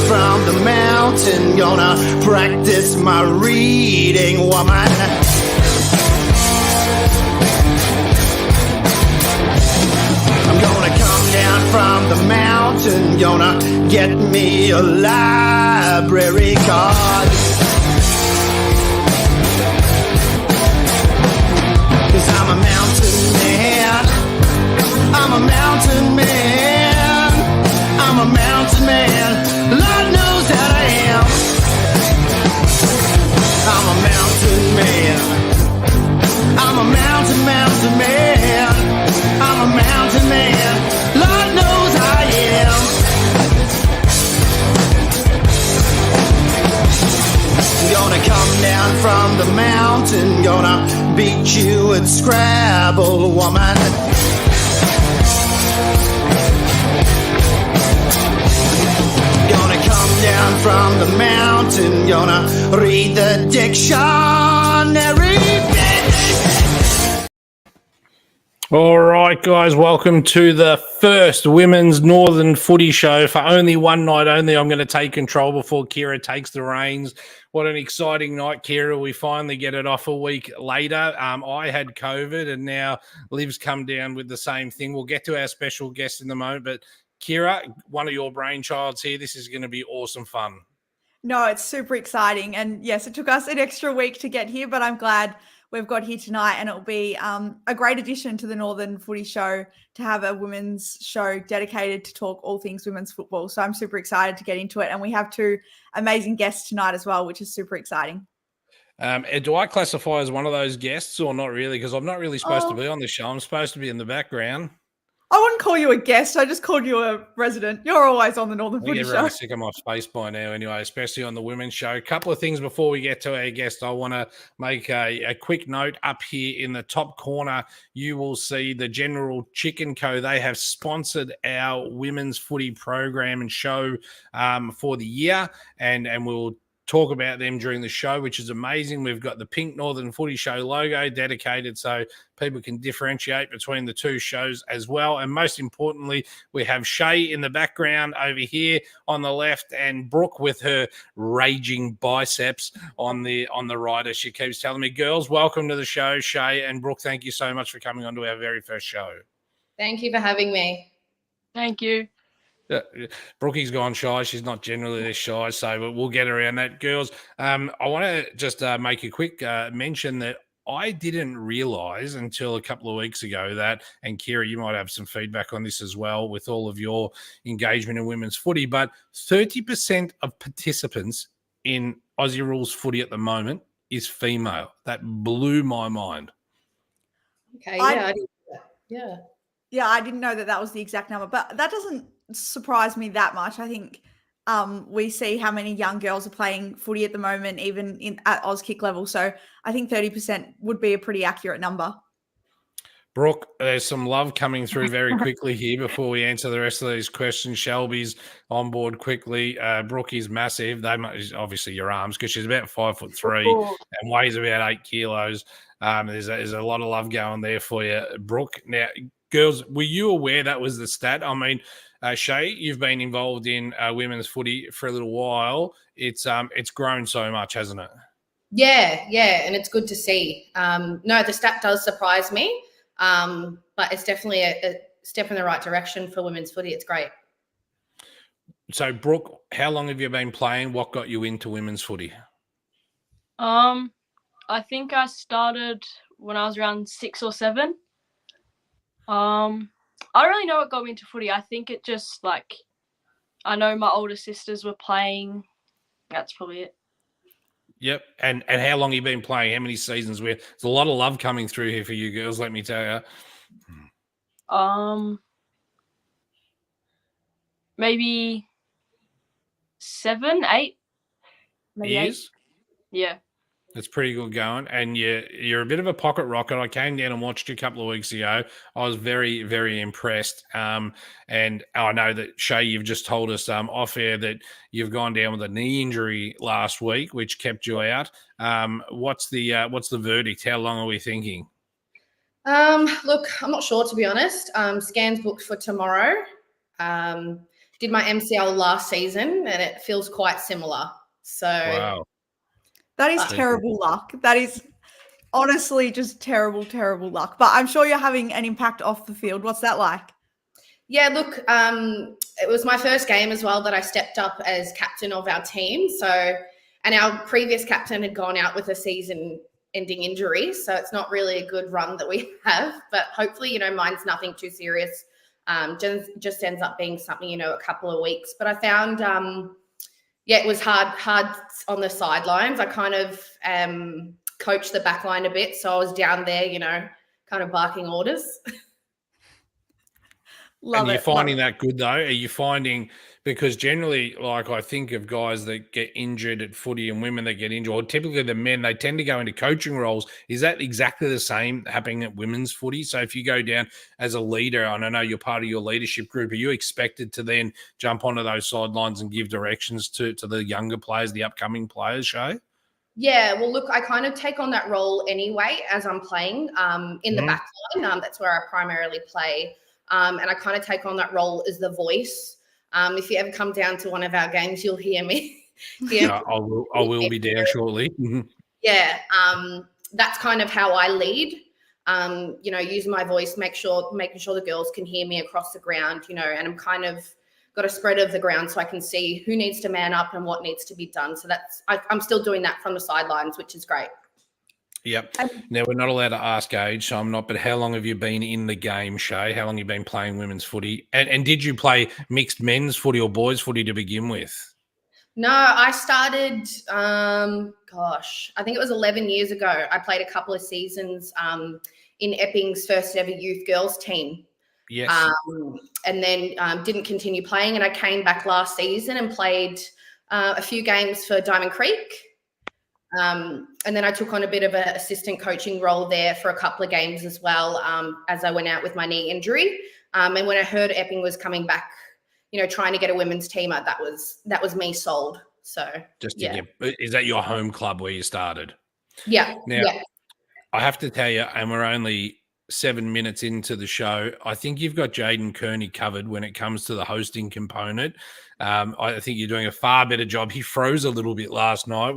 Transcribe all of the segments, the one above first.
From the mountain, gonna practice my reading, woman. I'm gonna come down from the mountain, gonna get me a library card. 'Cause I'm a mountain man. I'm a mountain man. I'm a mountain man. Lord knows that I am. I'm a mountain man. I'm a mountain man. I'm a mountain man. Lord knows I am. Gonna come down from the mountain, gonna beat you at Scrabble, woman. Down from the mountain, gonna read the dictionary. All right, guys, welcome to the first Women's Northern Footy Show. For only one night only, I'm going to take control before Kira takes the reins. What an exciting night, Kira. We finally get it off a week later. I had COVID, and now Liv's come down with the same thing. We'll get to our special guest in a moment, but Kira, one of your brainchilds here. This is going to be awesome fun. No, it's super exciting. And yes, it took us an extra week to get here, but I'm glad we've got here tonight. And it'll be a great addition to the Northern Footy Show to have a women's show dedicated to talk all things women's football. So I'm super excited to get into it. And we have two amazing guests tonight as well, which is super exciting. Do I classify as one of those guests or not really? Because I'm not really supposed to be on the show. I'm supposed to be in the background. I wouldn't call you a guest. I just called you a resident. You're always on the Northern Footy Show. Everyone's sick of my face by now anyway, especially on the women's show. A couple of things before we get to our guest. I want to make a quick note. Up here in the top corner, you will see the General Chicken Co. They have sponsored our women's footy program and show for the year, and we'll talk about them during the show, which is amazing. We've got the pink Northern Footy Show logo dedicated so people can differentiate between the two shows as well. And most importantly, we have Shay in the background over here on the left and Brooke with her raging biceps on the right, as she keeps telling me. Girls, welcome to the show. Shay and Brooke, thank you so much for coming on to our very first show. Thank you for having me. Thank you. Brookie's gone shy. She's not generally this shy, so we'll get around that. Girls, I want to just make a quick mention that I didn't realise until a couple of weeks ago that, and Kira, you might have some feedback on this as well with all of your engagement in women's footy, but 30% of participants in Aussie Rules footy at the moment is female. That blew my mind. Okay, I didn't know that. Yeah, I didn't know that was the exact number, but that doesn't surprise me that much. I think we see how many young girls are playing footy at the moment, even at Auskick level. So I think 30% would be a pretty accurate number. Brooke, there's some love coming through very quickly here before we answer the rest of these questions. Shelby's on board quickly. Brooke is massive. Obviously your arms, because she's about 5'3" and weighs about 8 kilos. There's a lot of love going there for you, Brooke. Now, girls, were you aware that was the stat? I mean, Shay, you've been involved in women's footy for a little while. It's grown so much, hasn't it? Yeah, and it's good to see. No, the stat does surprise me, but it's definitely a step in the right direction for women's footy. It's great. So, Brooke, how long have you been playing? What got you into women's footy? I think I started when I was around 6 or 7. I don't really know what got me into footy. I think it just I know my older sisters were playing. That's probably it. Yep. And how long have you been playing? How many seasons? There's a lot of love coming through here for you girls, let me tell you. Maybe 7, 8. Maybe years? 8. Yeah. It's pretty good going, and you're a bit of a pocket rocket. I came down and watched you a couple of weeks ago. I was very, very impressed. And I know that Shay, you've just told us off air that you've gone down with a knee injury last week, which kept you out. What's the verdict? How long are we thinking? Look, I'm not sure, to be honest. Scans booked for tomorrow. Did my MCL last season, and it feels quite similar. So Wow. That is terrible luck. That is honestly just terrible, terrible luck. But I'm sure you're having an impact off the field. What's that like? yeah, look, it was my first game as well that I stepped up as captain of our team. So, and our previous captain had gone out with a season-ending injury, so it's not really a good run that we have. But hopefully, mine's nothing too serious. Just ends up being something, a couple of weeks. But I found, it was hard on the sidelines. I kind of coached the back line a bit, so I was down there, kind of barking orders. Love And you're it. finding that good though? Are you finding, because generally, like I think of guys that get injured at footy and women that get injured, or typically the men, they tend to go into coaching roles. Is that exactly the same happening at women's footy? So if you go down as a leader, and I know you're part of your leadership group, are you expected to then jump onto those sidelines and give directions to the younger players, the upcoming players, Shay? Yeah, well, look, I kind of take on that role anyway as I'm playing in the back line. That's where I primarily play. And I kind of take on that role as the voice. If you ever come down to one of our games, you'll hear me. Yeah, I will be down shortly. Yeah, that's kind of how I lead. Using my voice, making sure the girls can hear me across the ground, and I'm kind of got a spread of the ground so I can see who needs to man up and what needs to be done. So I'm still doing that from the sidelines, which is great. Yep. Now, we're not allowed to ask age, so I'm not, but how long have you been in the game, Shay? How long have you been playing women's footy? And did you play mixed men's footy or boys footy to begin with? No, I started, I think it was 11 years ago. I played a couple of seasons in Epping's first ever youth girls team. Yes. And then didn't continue playing, and I came back last season and played a few games for Diamond Creek. And then I took on a bit of an assistant coaching role there for a couple of games as well, as I went out with my knee injury. And when I heard Epping was coming back, trying to get a women's team, that was me sold. So just to is that your home club where you started? Yeah. Now, I have to tell you, and we're only 7 minutes into the show, I think you've got Jaden Kearney covered when it comes to the hosting component. I think you're doing a far better job. He froze a little bit last night.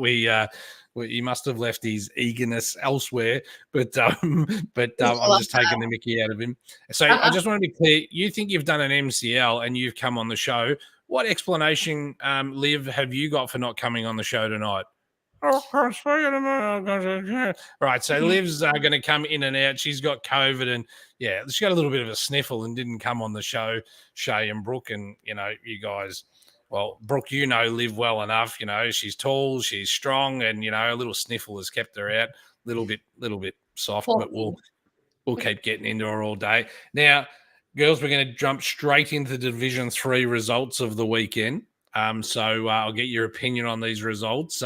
He must have left his eagerness elsewhere, but I'm just taking the mickey out of him. So I just want to be clear. You think you've done an MCL and you've come on the show. What explanation, Liv, have you got for not coming on the show tonight? Right, so Liv's going to come in and out. She's got COVID and, she got a little bit of a sniffle and didn't come on the show, Shay and Brooke. And, you guys, well, Brooke, Liv well enough. She's tall, she's strong, and, a little sniffle has kept her out. Little bit soft, but we'll keep getting into her all day. Now, girls, we're going to jump straight into the Division 3 results of the weekend. So I'll get your opinion on these results.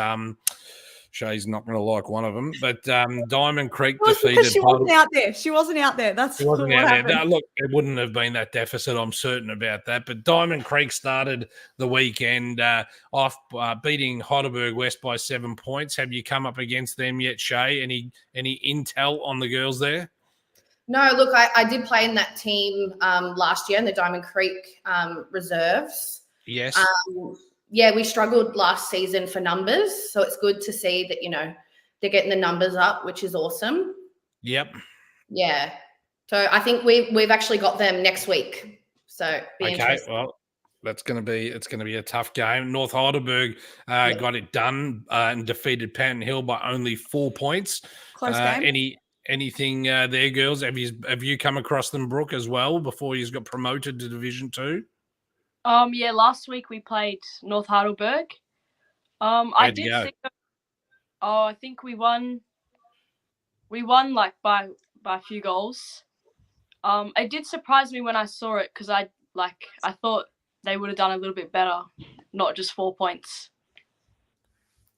Shay's not going to like one of them, but Diamond Creek defeated. She wasn't out there. She wasn't out there. She wasn't out there. No, look, it wouldn't have been that deficit. I'm certain about that. But Diamond Creek started the weekend off beating Heidelberg West by 7 points. Have you come up against them yet, Shay? Any intel on the girls there? No, look, I did play in that team last year in the Diamond Creek reserves. Yes. We struggled last season for numbers, so it's good to see that, they're getting the numbers up, which is awesome. Yep. Yeah. So I think we've actually got them next week. So well, it's going to be a tough game. North Heidelberg got it done and defeated Panton Hill by only 4 points. Close game. Anything there, girls? Have you come across them, Brooke, as well before you got promoted to Division 2? Last week we played North Heidelberg. I think we won. We won like by a few goals. It did surprise me when I saw it because I thought they would have done a little bit better, not just 4 points.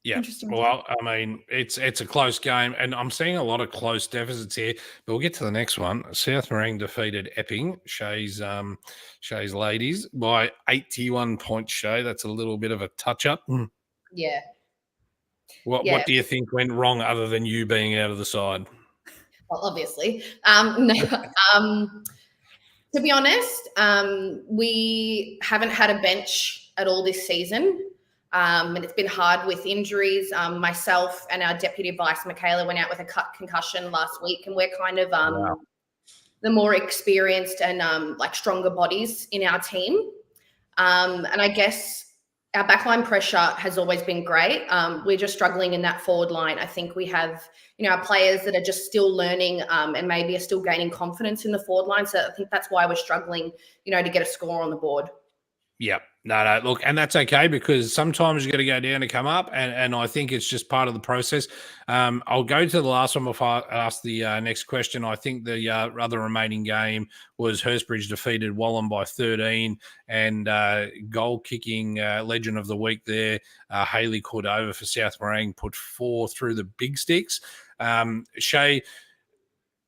Yeah. Interesting. Well, I mean, it's a close game, and I'm seeing a lot of close deficits here. But we'll get to the next one. South Morang defeated Epping, Shay's ladies, by 81 points. Shay, that's a little bit of a touch up. Yeah. What do you think went wrong, other than you being out of the side? Well, obviously. No, to be honest, we haven't had a bench at all this season. And it's been hard with injuries. Myself and our deputy vice, Michaela, went out with a concussion last week, and we're kind of the more experienced and like stronger bodies in our team. And I guess our backline pressure has always been great. We're just struggling in that forward line. I think we have, our players that are just still learning and maybe are still gaining confidence in the forward line. So I think that's why we're struggling, to get a score on the board. Yeah. No, look, and that's okay, because sometimes you got to go down to come up, and I think it's just part of the process. I'll go to the last one before I ask the next question. I think the other remaining game was Hurstbridge defeated Wallen by 13, and goal kicking legend of the week there, Hayley Cordova for South Morang, put 4 through the big sticks. Shay,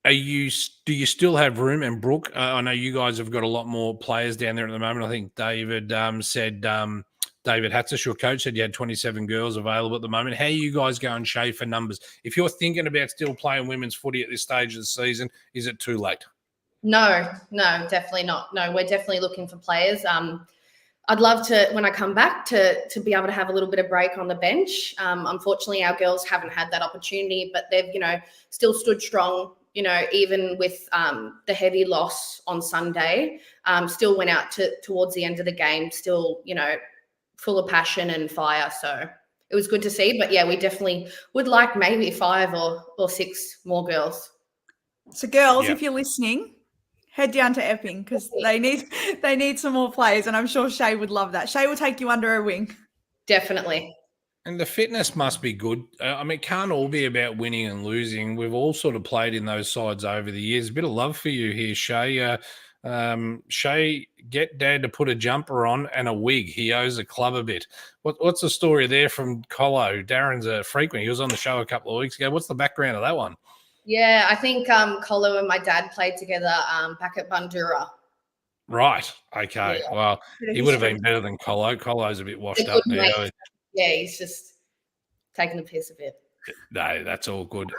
do you still have room? And Brooke, I know you guys have got a lot more players down there at the moment. I think David said, David Hatzish, your coach, said you had 27 girls available at the moment. How are you guys going, Shay, for numbers? If you're thinking about still playing women's footy at this stage of the season, is it too late? No, definitely not. No, we're definitely looking for players. I'd love to, when I come back, to be able to have a little bit of break on the bench. Unfortunately, our girls haven't had that opportunity, but they've, still stood strong. Even with the heavy loss on Sunday, still went out towards the end of the game, still, full of passion and fire. So it was good to see. But, yeah, we definitely would like maybe 5 or 6 more girls. So, girls, if you're listening, head down to Epping, because they need some more players, and I'm sure Shay would love that. Shay will take you under her wing. Definitely. And the fitness must be good. I mean, it can't all be about winning and losing. We've all sort of played in those sides over the years. A bit of love for you here, Shay. Shay, get Dad to put a jumper on and a wig. He owes the club a bit. What's the story there from Colo? Darren's a frequent. He was on the show a couple of weeks ago. What's the background of that one? Yeah, I think Colo and my dad played together back at Bundoora. Right. Okay. Yeah. Well, he would have been better than Colo. Colo's a bit washed up now. Yeah, he's just taking the piss a bit. No, that's all good.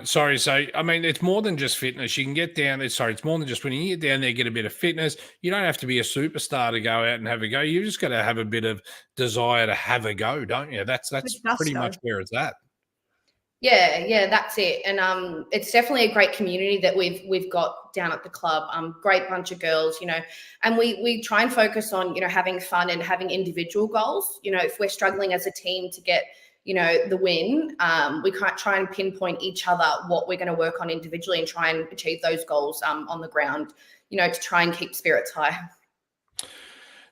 Sorry, so I mean, it's more than just fitness. You can get down there. Sorry, it's more than just when you get down there, get a bit of fitness. You don't have to be a superstar to go out and have a go. You just got to have a bit of desire to have a go, don't you? That's pretty much where it's at. Yeah, that's it. And it's definitely a great community that we've got down at the club. Great bunch of girls, and we try and focus on, having fun and having individual goals. If we're struggling as a team to get, the win, we can't try and pinpoint each other what we're going to work on individually and try and achieve those goals on the ground, to try and keep spirits high.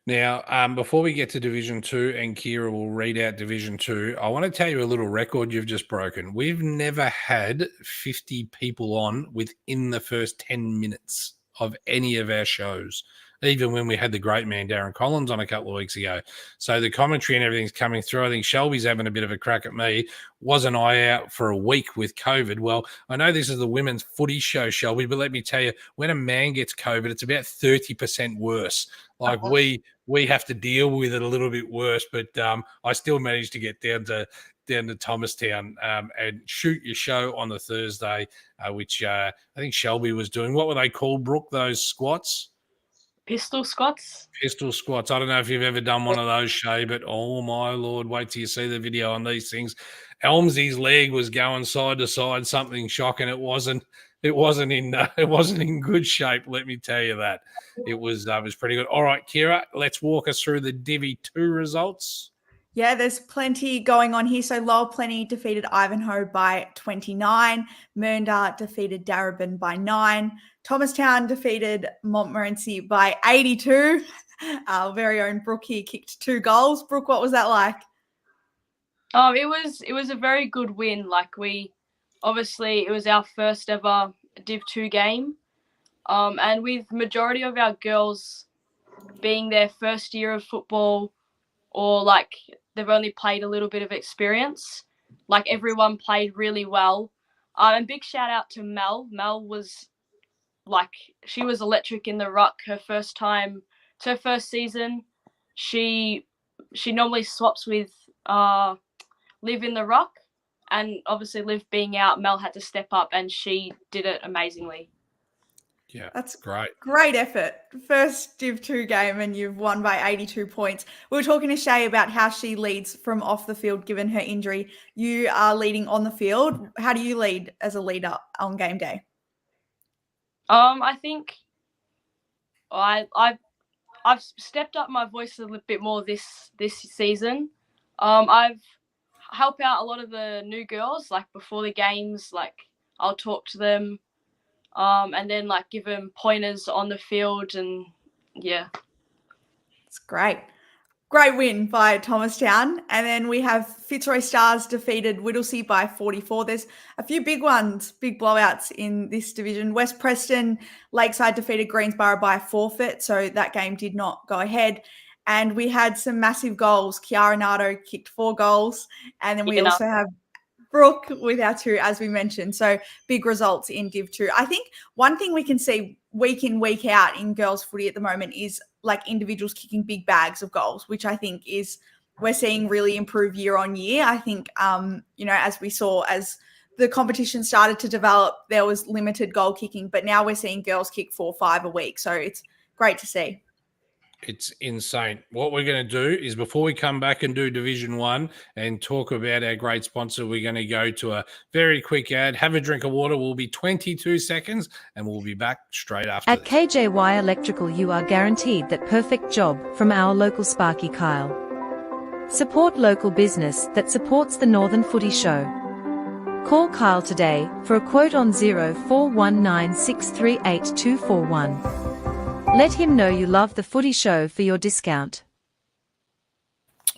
Now, before we get to Division 2 and Kira will read out Division 2, I want to tell you a little record you've just broken. We've never had 50 people on within the first 10 minutes of any of our shows, even when we had the great man Darren Collins on a couple of weeks ago. So the commentary and everything's coming through. I think Shelby's having a bit of a crack at me. Wasn't I out for a week with COVID? Well, I know this is the women's footy show, Shelby, but let me tell you, when a man gets COVID, it's about 30% worse. Like we have to deal with it a little bit worse, but I still managed to get down to Thomastown and shoot your show on the Thursday, which I think Shelby was doing. What were they called, Brooke, those squats? Pistol squats. Pistol squats. I don't know if you've ever done one of those, Shay, but oh my Lord, wait till you see the video on these things. Elmsy's leg was going side to side, something shocking. It wasn't in good shape, let me tell you that. It was pretty good. All right, Kira, let's walk us through the Divi 2 results. Yeah, there's plenty going on here. So Lowell Plenty defeated Ivanhoe by 29. Mernda defeated Darebin by 9. Thomastown defeated Montmorency by 82. Our very own Brooke here kicked 2 goals. Brooke, what was that like? It was a very good win. Like obviously it was our first ever Div 2 game. And with majority of our girls being their first year of football or like they've only played a little bit of experience. Like everyone played really well. And big shout out to Mel. Mel was like, she was electric in the ruck her first time. It's her first season. She normally swaps with Liv in the ruck, and obviously Liv being out, Mel had to step up, and she did it amazingly. Yeah, That's great. Great effort. First Div 2 game and you've won by 82 points. We were talking to Shay about how she leads from off the field given her injury. You are leading on the field. How do you lead as a leader on game day? I think I've stepped up my voice a little bit more this season. I've helped out a lot of the new girls, like before the games, like I'll talk to them, and then like give them pointers on the field, and yeah. It's great. Great win by Thomastown. And then we have Fitzroy Stars defeated Whittlesea by 44. There's a few big ones, big blowouts in this division. West Preston, Lakeside defeated Greensborough by a forfeit, so that game did not go ahead. And we had some massive goals. Kiara Nardo kicked 4 goals. And then we also have Brooke with our 2, as we mentioned. So big results in Div 2. I think one thing we can see week in, week out in girls footy at the moment is like individuals kicking big bags of goals, which I think is we're seeing really improve year on year. I think, as we saw as the competition started to develop, there was limited goal kicking, but now we're seeing girls kick 4 or 5 a week. So it's great to see. It's insane. What we're going to do is before we come back and do Division 1 and talk about our great sponsor, we're going to go to a very quick ad, have a drink of water. We'll be 22 seconds and we'll be back straight after At this. KJY Electrical, you are guaranteed that perfect job from our local Sparky Kyle. Support local business that supports the Northern Footy Show. Call Kyle today for a quote on 0419638241. Let him know you love the Footy Show for your discount.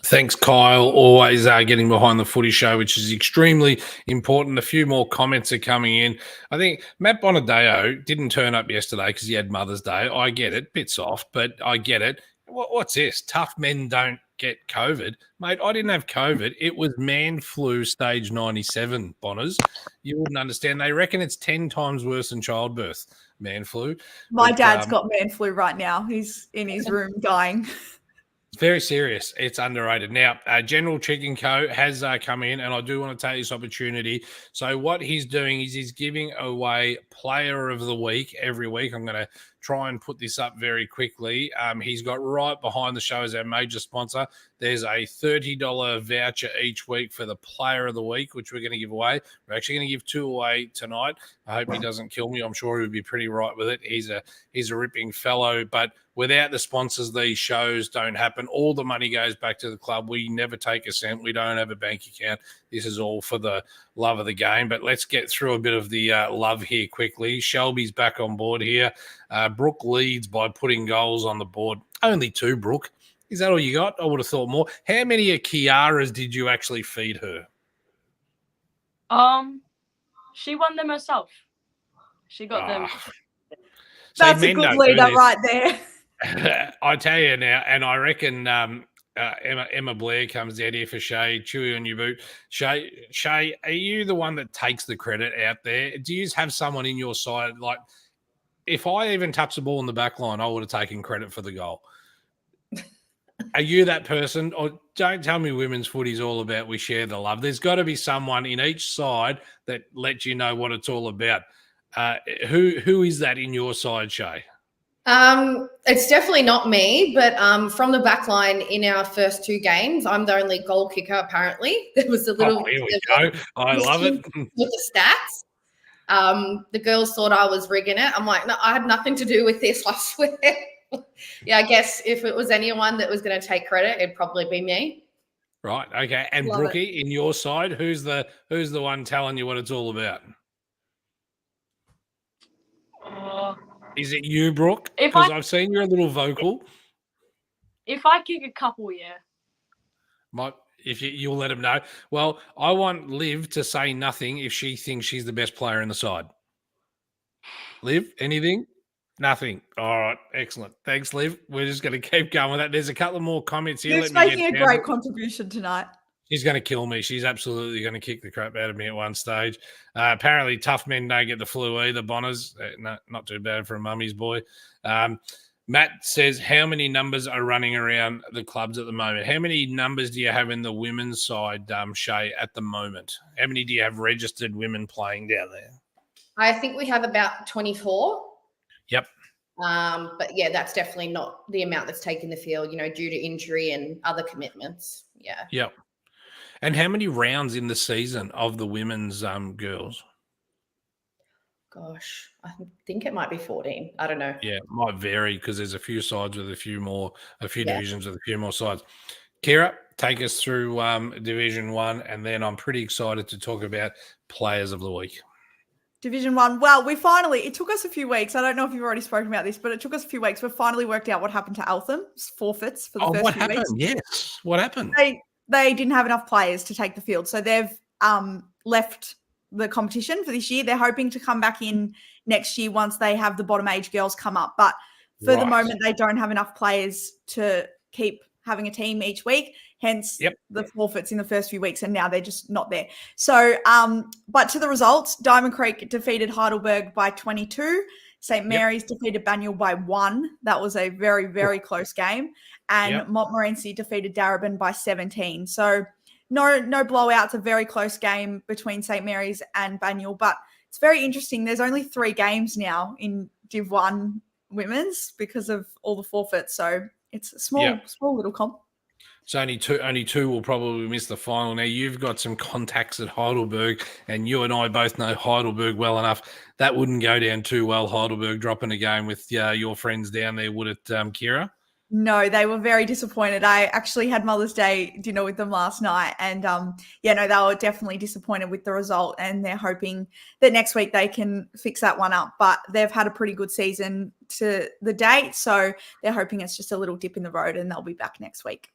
Thanks, Kyle. Always getting behind the Footy Show, which is extremely important. A few more comments are coming in. I think Matt Bonadeo didn't turn up yesterday because he had Mother's Day. I get it. Bit soft, but I get it. What's this? Tough men don't get COVID. Mate, I didn't have COVID. It was man flu stage 97, Bonners. You wouldn't understand. They reckon it's 10 times worse than childbirth, man flu. My dad's got man flu right now. He's in his room dying. It's very serious. It's underrated. Now, General Chicken Co. has come in, and I do want to take this opportunity. So what he's doing is he's giving away Player of the Week every week. I'm going to try and put this up very quickly. He's got right behind the show as our major sponsor. There's a $30 voucher each week for the Player of the Week, which we're going to give away. We're actually going to give 2 away tonight. I hope he doesn't kill me. I'm sure he would be pretty right with it. He's a ripping fellow, but without the sponsors, these shows don't happen. All the money goes back to the club. We never take a cent. We don't have a bank account. This is all for the love of the game. But let's get through a bit of the love here quickly. Shelby's back on board here. Brooke leads by putting goals on the board. Only 2, Brooke. Is that all you got? I would have thought more. How many Kiaras did you actually feed her? She won them herself. She got them. That's a good leader right there. I tell you now, and I reckon Emma Blair comes out here for Shay, chewy on your boot. Shay, are you the one that takes the credit out there? Do you have someone in your side? Like, if I even touch the ball in the back line, I would have taken credit for the goal. Are you that person? Or don't tell me women's footy is all about we share the love. There's got to be someone in each side that lets you know what it's all about. Who is that in your side, Shay? It's definitely not me, but from the back line in our first 2 games, I'm the only goal kicker, apparently. There was a little here we go. I love it. With the stats. The girls thought I was rigging it. I'm like, no, I had nothing to do with this, I swear. Yeah, I guess if it was anyone that was going to take credit, it'd probably be me. Right. Okay. And Love Brookie, in your side, who's the one telling you what it's all about? Is it you, Brooke? Because I've seen you're a little vocal. If I kick a couple, yeah. If you'll let him know. Well, I want Liv to say nothing if she thinks she's the best player in the side. Liv, anything? Nothing. All right. Excellent. Thanks, Liv. We're just going to keep going with that. There's a couple more comments here. Liv's Let me making a get down. great contribution tonight. She's going to kill me. She's absolutely going to kick the crap out of me at one stage. Apparently, tough men don't get the flu either, Bonners. No, not too bad for a mummy's boy. Matt says, how many numbers are running around the clubs at the moment? How many numbers do you have in the women's side, Shay, at the moment? How many do you have registered women playing down there? I think we have about 24. Yep. But yeah, that's definitely not the amount that's taken the field, due to injury and other commitments. Yeah. Yep. And how many rounds in the season of the women's girls? Gosh, I think it might be 14. I don't know. Yeah, it might vary because there's a few sides with a few Yeah. divisions with a few more sides. Kira, take us through Division 1, and then I'm pretty excited to talk about players of the week. Division 1. Well, it took us a few weeks. I don't know if you've already spoken about this, but it took us a few weeks. We finally worked out what happened to Eltham. Forfeits for the first what few happened? weeks. Yes. What happened? They didn't have enough players to take the field. So they've left the competition for this year. They're hoping to come back in next year once they have the bottom age girls come up. But for the moment, they don't have enough players to keep having a team each week. Hence the forfeits in the first few weeks. And now they're just not there. So, but to the results, Diamond Creek defeated Heidelberg by 22. St. Mary's defeated Banyule by 1. That was a very, very close game. And Montmorency defeated Darebin by 17. So no blowouts, a very close game between St. Mary's and Banyule. But it's very interesting. There's only 3 games now in Div 1 women's because of all the forfeits. So it's a small little comp. So only two will probably miss the final. Now, you've got some contacts at Heidelberg, and you and I both know Heidelberg well enough. That wouldn't go down too well, Heidelberg dropping a game with your friends down there, would it, Kira? No, they were very disappointed. I actually had Mother's Day dinner with them last night, and they were definitely disappointed with the result, and they're hoping that next week they can fix that one up. But they've had a pretty good season to the date, so they're hoping it's just a little dip in the road, and they'll be back next week.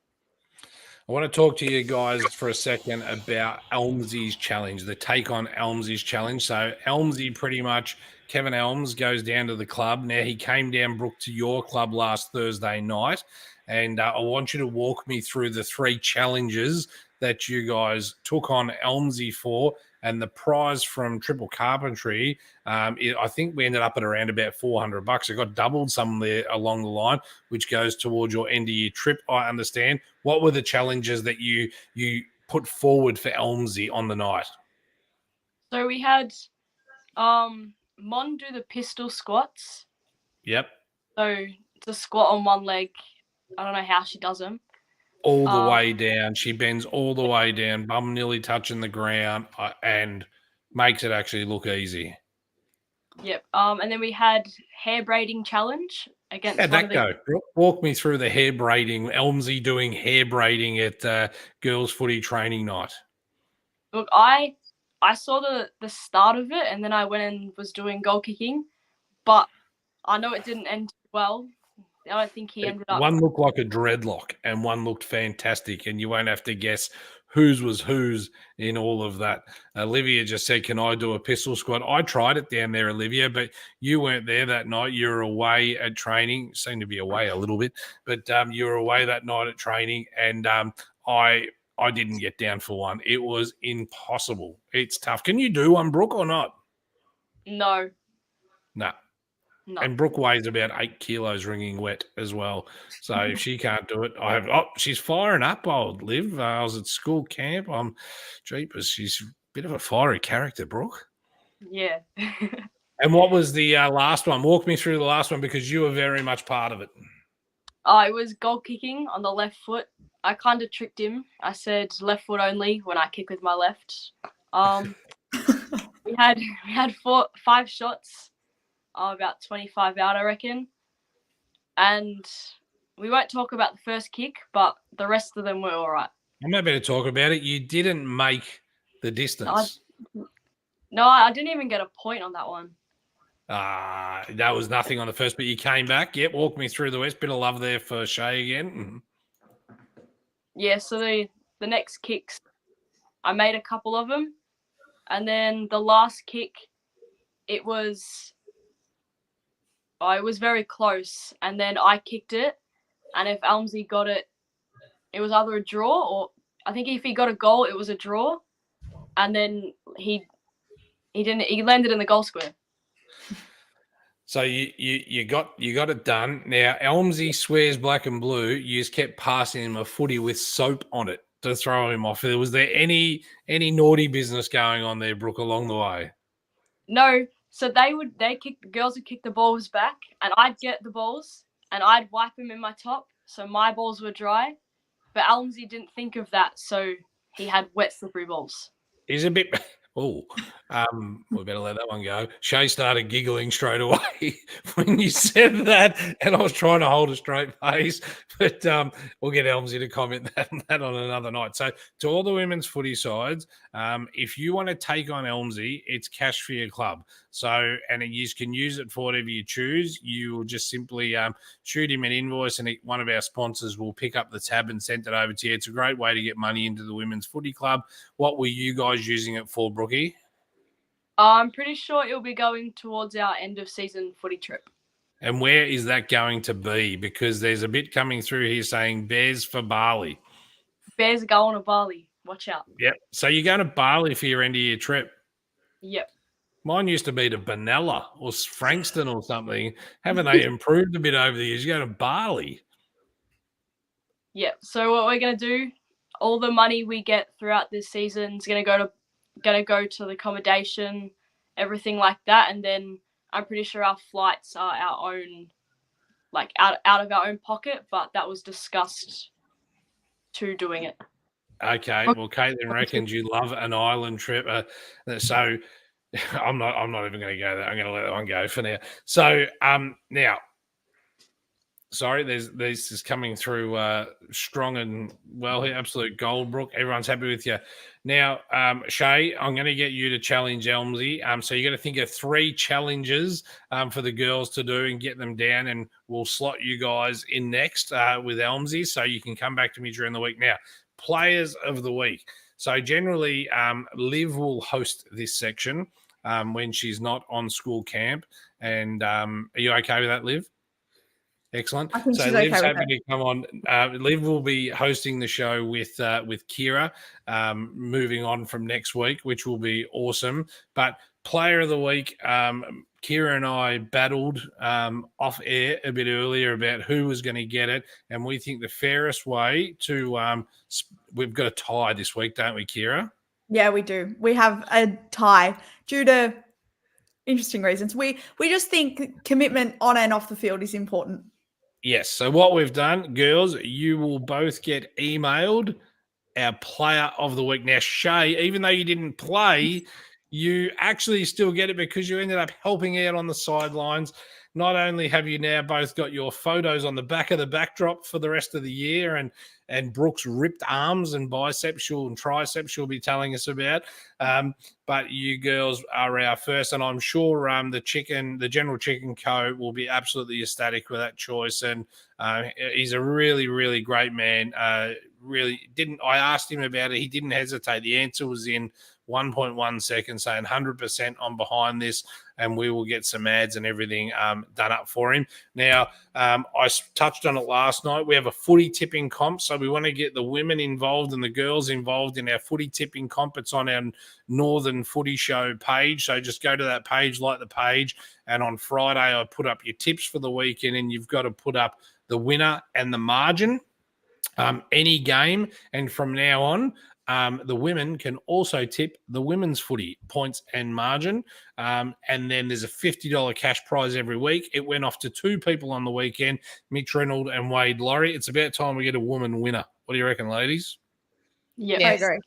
I want to talk to you guys for a second about Elmsy's challenge, the take on Elmsy's challenge. So Elmsy pretty much, Kevin Elms goes down to the club. Now, he came down, Brooke, to your club last Thursday night, and I want you to walk me through the 3 challenges that you guys took on Elmsy for, and the prize from Triple Carpentry. I think we ended up at around about $400. It got doubled somewhere along the line, which goes towards your end of year trip, I understand. What were the challenges that you put forward for Elmsy on the night? So we had Mon do the pistol squats. Yep. So to squat on one leg. I don't know how she does them. All the way down. She bends all the way down, bum nearly touching the ground, and makes it actually look easy. Yep. And then we had hair braiding challenge against. How'd that go? Walk me through the hair braiding. Elmsy doing hair braiding at girls' footy training night. Look, I saw the start of it, and then I went and was doing goal kicking, but I know it didn't end well. I don't think he ended up. One looked like a dreadlock and one looked fantastic, and you won't have to guess whose was whose in all of that. Olivia just said, can I do a pistol squat? I tried it down there, Olivia, but you weren't there that night. You were away at training. Seemed to be away a little bit, but you were away that night at training, and I didn't get down for one. It was impossible. It's tough. Can you do one, Brooke, or not? No. No. No. And Brooke weighs about 8 kilos wringing wet as well. So if she can't do it, she's firing up, old Liv. I was at school camp. Jeepers, she's a bit of a fiery character, Brooke. Yeah. And what was the last one? Walk me through the last one because you were very much part of it. It was goal kicking on the left foot. I kind of tricked him. I said left foot only when I kick with my left. We had 5 shots. About 25 out, I reckon. And we won't talk about the first kick, but the rest of them were all right. I'm happy to talk about it. You didn't make the distance. No, I didn't even get a point on that one. That was nothing on the first, but you came back. Yep, walk me through the West. Bit of love there for Shay again. Yeah, so the next kicks, I made a couple of them. And then the last kick, it was... Oh, it was very close, and then I kicked it, and if Elmsey got it, it was either a draw or I think if he got a goal, it was a draw, and then he didn't. He landed in the goal square. So you got it done. Now Elmsey swears black and blue. You just kept passing him a footy with soap on it to throw him off. Was there any naughty business going on there, Brooke, along the way? No. So the girls would kick the balls back, and I'd get the balls and I'd wipe them in my top, so my balls were dry. But Elmsey didn't think of that, so he had wet, slippery balls. He's a bit. Oh, we better let that one go. Shay started giggling straight away when you said that, and I was trying to hold a straight face. But we'll get Elmsey to comment that on another night. So to all the women's footy sides, if you want to take on Elmsey, it's cash for your club. So, and you can use it for whatever you choose. You will just simply shoot him an invoice, and one of our sponsors will pick up the tab and send it over to you. It's a great way to get money into the women's footy club. What were you guys using it for, Brookie? I'm pretty sure it'll be going towards our end of season footy trip. And where is that going to be? Because there's a bit coming through here saying Bears for Bali. Bears are going to Bali. Watch out. Yep. So you're going to Bali for your end of year trip? Yep. Mine used to be to Benalla or Frankston or something. Haven't they improved a bit over the years? You go to Bali. Yep. So what we're going to do, all the money we get throughout this season is going to go to the accommodation, everything like that, and then I'm pretty sure our flights are our own, like out of our own pocket, but that was discussed to doing it. Okay, well, Caitlin reckons you love an island trip, so I'm not even going to go there. I'm going to let that one go for now. So now. Sorry, this is coming through strong and well here. Absolute gold, Brooke. Everyone's happy with you. Now, Shay, I'm going to get you to challenge Elmsey. So you're going to think of 3 challenges for the girls to do and get them down, and we'll slot you guys in next with Elmsey, so you can come back to me during the week. Now, players of the week. So generally, Liv will host this section when she's not on school camp. And are you okay with that, Liv? Excellent. I think so she's Liv's okay with happy to come on. Liv will be hosting the show with Kira, moving on from next week, which will be awesome. But player of the week, Kira and I battled off air a bit earlier about who was going to get it, and we think the fairest way to we've got a tie this week, don't we, Kira? Yeah, we do. We have a tie due to interesting reasons. We just think commitment on and off the field is important. Yes. So what we've done, girls, you will both get emailed our player of the week. Now, Shay, even though you didn't play, you actually still get it because you ended up helping out on the sidelines. Not only have you now both got your photos on the back of the backdrop for the rest of the year, and Brooke's ripped arms and biceps and triceps she'll be telling us about, but you girls are our first, and I'm sure the General Chicken Co. will be absolutely ecstatic with that choice. And he's a really, really great man. I asked him about it. He didn't hesitate. The answer was in 1.1 seconds, saying 100% on behind this, and we will get some ads and everything done up for him. Now, I touched on it last night. We have a footy tipping comp, so we want to get the women involved and the girls involved in our footy tipping comp. It's on our Northern Footy Show page, so just go to that page, like the page, and on Friday I put up your tips for the weekend, and you've got to put up the winner and the margin, any game, and from now on, the women can also tip the women's footy points and margin. And then there's a $50 cash prize every week. It went off to 2 people on the weekend, Mitch Reynolds and Wade Laurie. It's about time we get a woman winner. What do you reckon, ladies? Yes. I agree.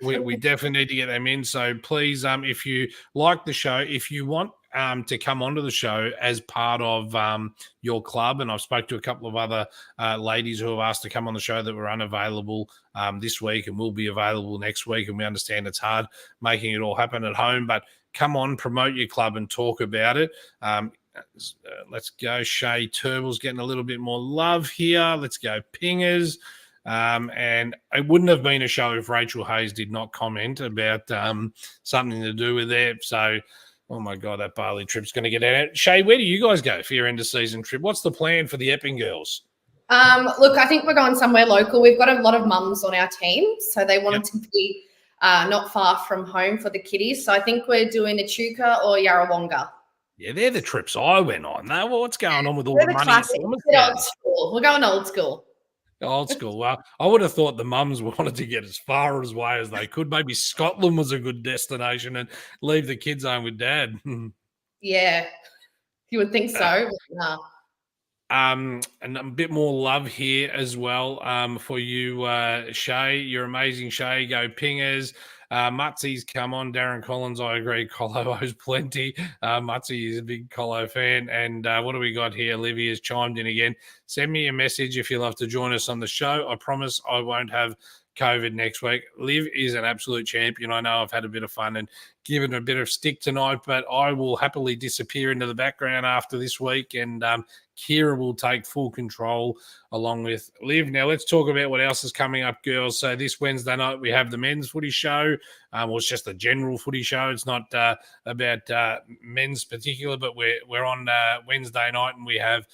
We definitely need to get them in. So please, if you like the show, if you want to come onto the show as part of your club, and I've spoke to a couple of other ladies who have asked to come on the show that were unavailable this week and will be available next week, and we understand it's hard making it all happen at home, but come on, promote your club and talk about it. Let's go. Shay Turble's getting a little bit more love here. Let's go Pingers. And it wouldn't have been a show if Rachel Hayes did not comment about something to do with it. So Oh my God, that Bali trip's going to get out. Shay, where do you guys go for your end of season trip? What's the plan for the Epping girls? Look, I think we're going somewhere local. We've got a lot of mums on our team, so they wanted to be not far from home for the kiddies. So I think we're doing Echuca or Yarrawonga. Yeah, they're the trips I went on. Now, what's going on with all They're the the money? classic. Old school. We're going old school. Old school. Well, I would have thought the mums wanted to get as far away as they could. Maybe Scotland was a good destination and leave the kids home with dad. Yeah, you would think so. Nah. And a bit more love here as well for you, Shay. You're amazing, Shay. Go Pingers. Mutsy's come on. Darren Collins, I agree. Colo owes plenty. Mutsy is a big Colo fan. And what do we got here? Olivia's chimed in again. Send me a message if you'd love to join us on the show. I promise I won't have COVID next week. Liv is an absolute champion. I know I've had a bit of fun and given a bit of stick tonight, but I will happily disappear into the background after this week, and Kira will take full control along with Liv. Now, let's talk about what else is coming up, girls. So this Wednesday night, we have the men's footy show. Well, it's just a general footy show. It's not about men's particular, but we're on Wednesday night, and we have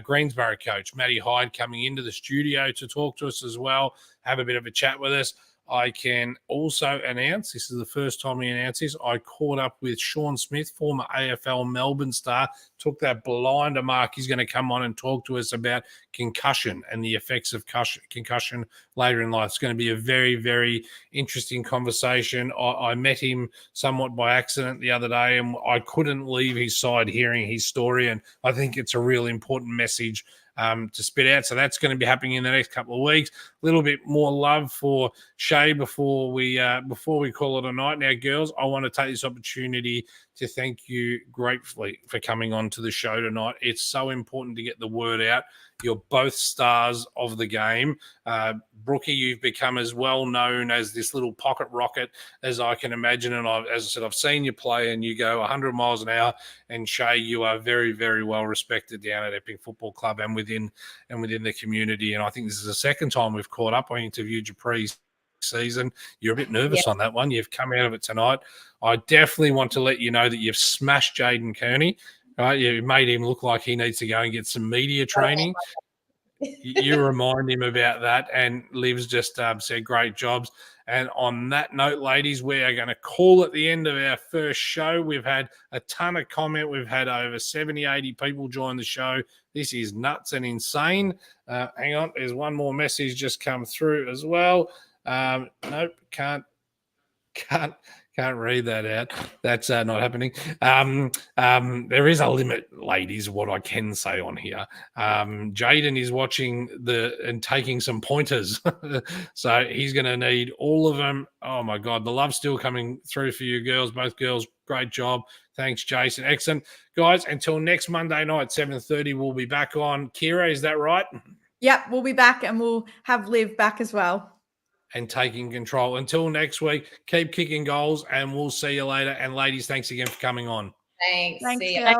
Greensboro coach Matty Hyde coming into the studio to talk to us as well, have a bit of a chat with us. I can also announce, this is the first time we announce this, I caught up with Sean Smith, former AFL Melbourne star, took that blinder mark. He's going to come on and talk to us about concussion and the effects of concussion later in life. It's going to be a very, very interesting conversation. I met him somewhat by accident the other day, and I couldn't leave his side hearing his story, and I think it's a really important message to spit out. So that's going to be happening in the next couple of weeks. A little bit more love for Shay before we call it a night. Now, girls, I want to take this opportunity to thank you gratefully for coming on to the show tonight. It's so important to get the word out. You're both stars of the game. Brookie, you've become as well known as this little pocket rocket as I can imagine. And as I said, I've seen you play and you go 100 miles an hour. And Shay, you are very, very well respected down at Epping Football Club and within the community. And I think this is the second time we've caught up. I interviewed you pre-season. You're a bit nervous on that one. You've come out of it tonight. I definitely want to let you know that you've smashed Jaden Kearney. Right, you made him look like he needs to go and get some media training. You remind him about that, and Liv's just said great jobs. And on that note, ladies, we are going to call at the end of our first show. We've had a ton of comment. We've had over 70, 80 people join the show. This is nuts and insane. Hang on, there's one more message just come through as well. Nope, can't read that out. That's not happening. There is a limit, ladies, what I can say on here. Jaden is watching and taking some pointers. So he's going to need all of them. Oh, my God. The love's still coming through for you girls. Both girls, great job. Thanks, Jason. Excellent. Guys, until next Monday night, 7:30, we'll be back on. Kira, is that right? Yep, we'll be back, and we'll have Liv back as well. And taking control. Until next week, keep kicking goals, and we'll see you later. And ladies, thanks again for coming on. Thanks. Thanks, See ya. girls.